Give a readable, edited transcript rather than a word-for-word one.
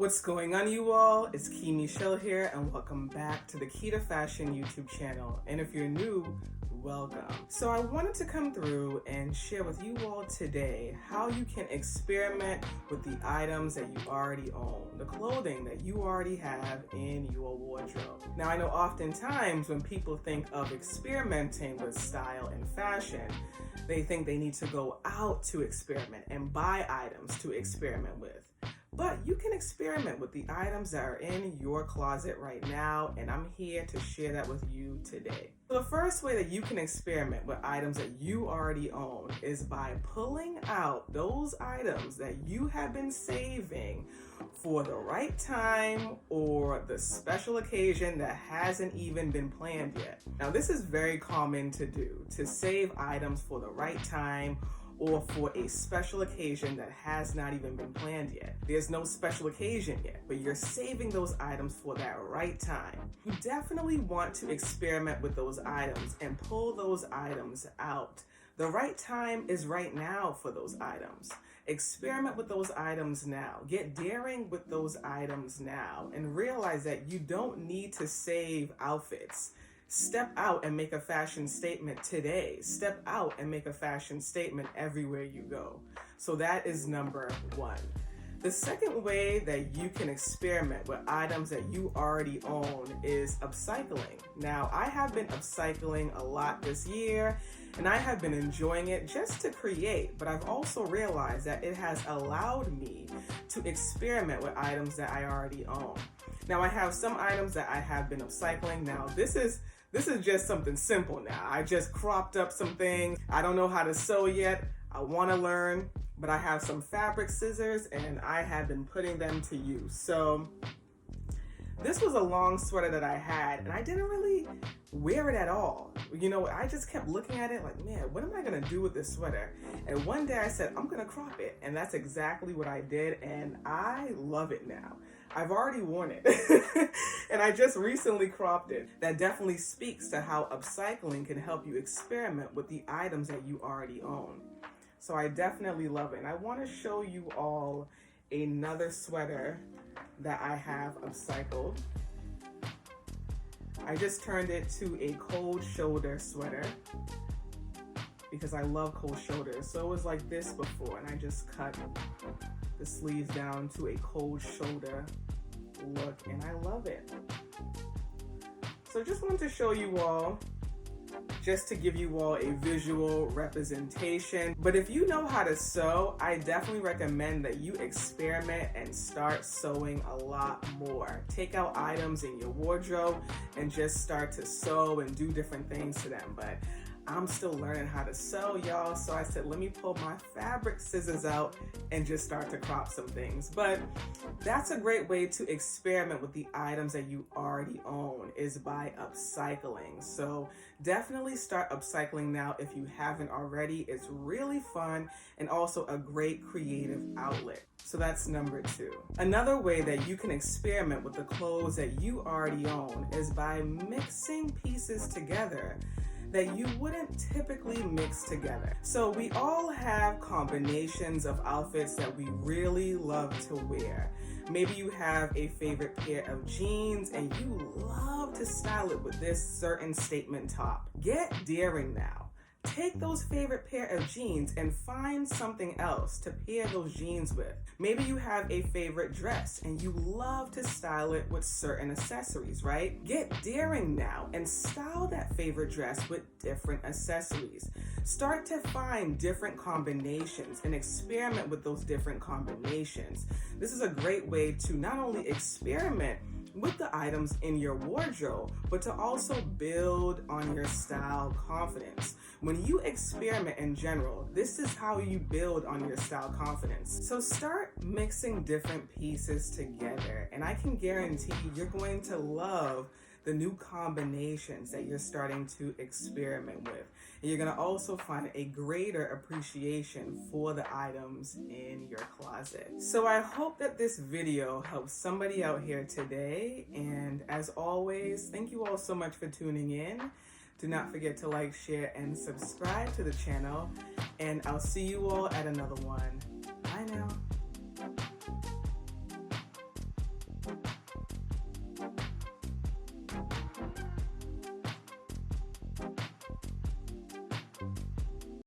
What's going on, you all? It's Key Michel here, and welcome back to the Key to Fashion YouTube channel. And if you're new, welcome. So I wanted to come through and share with you all today how you can experiment with the items that you already own, the clothing that you already have in your wardrobe. Now, I know oftentimes when people think of experimenting with style and fashion, they think they need to go out to experiment and buy items to experiment with. But you can experiment with the items that are in your closet right now, and I'm here to share that with you today. So the first way that you can experiment with items that you already own is by pulling out those items that you have been saving for the right time or the special occasion that hasn't even been planned yet. Now, this is very common to do, to save items for the right time or for a special occasion that has not even been planned yet. There's no special occasion yet, but you're saving those items for that right time. You definitely want to experiment with those items and pull those items out. The right time is right now for those items. Experiment with those items now. Get daring with those items now and realize that you don't need to save outfits. Step out and make a fashion statement today. Step out and make a fashion statement everywhere you go. So that is number one. The second way that you can experiment with items that you already own is upcycling. Now, I have been upcycling a lot this year, and I have been enjoying it just to create, but I've also realized that it has allowed me to experiment with items that I already own. Now, I have some items that I have been upcycling. Now, this is just something simple now. I just cropped up some things. I don't know how to sew yet. I want to learn, but I have some fabric scissors and I have been putting them to use. So this was a long sweater that I had and I didn't really wear it at all. You know, I just kept looking at it like, man, what am I going to do with this sweater? And one day I said, I'm going to crop it. And that's exactly what I did. And I love it now. I've already worn it and I just recently cropped it. That definitely speaks to how upcycling can help you experiment with the items that you already own. So I definitely love it. And I want to show you all another sweater that I have upcycled. I just turned it to a cold shoulder sweater because I love cold shoulders. So it was like this before and I just cut the sleeves down to a cold shoulder look and I love it. So just wanted to show you all, just to give you all a visual representation. But if you know how to sew, I definitely recommend that you experiment and start sewing a lot more. Take out items in your wardrobe and just start to sew and do different things to them. But I'm still learning how to sew, y'all. So I said, let me pull my fabric scissors out and just start to crop some things. But that's a great way to experiment with the items that you already own, is by upcycling. So definitely start upcycling now if you haven't already. It's really fun and also a great creative outlet. So that's number two. Another way that you can experiment with the clothes that you already own is by mixing pieces together that you wouldn't typically mix together. So we all have combinations of outfits that we really love to wear. Maybe you have a favorite pair of jeans and you love to style it with this certain statement top. Get daring now. Take those favorite pair of jeans and find something else to pair those jeans with. Maybe you have a favorite dress and you love to style it with certain accessories, right? Get daring now and style that favorite dress with different accessories. Start to find different combinations and experiment with those different combinations. This is a great way to not only experiment with the items in your wardrobe, but to also build on your style confidence. When you experiment in general, this is how you build on your style confidence. So start mixing different pieces together, and I can guarantee you're going to love the new combinations that you're starting to experiment with. And you're gonna also find a greater appreciation for the items in your closet. So I hope that this video helps somebody out here today. And as always, thank you all so much for tuning in. Do not forget to like, share, and subscribe to the channel. And I'll see you all at another one. Bye now.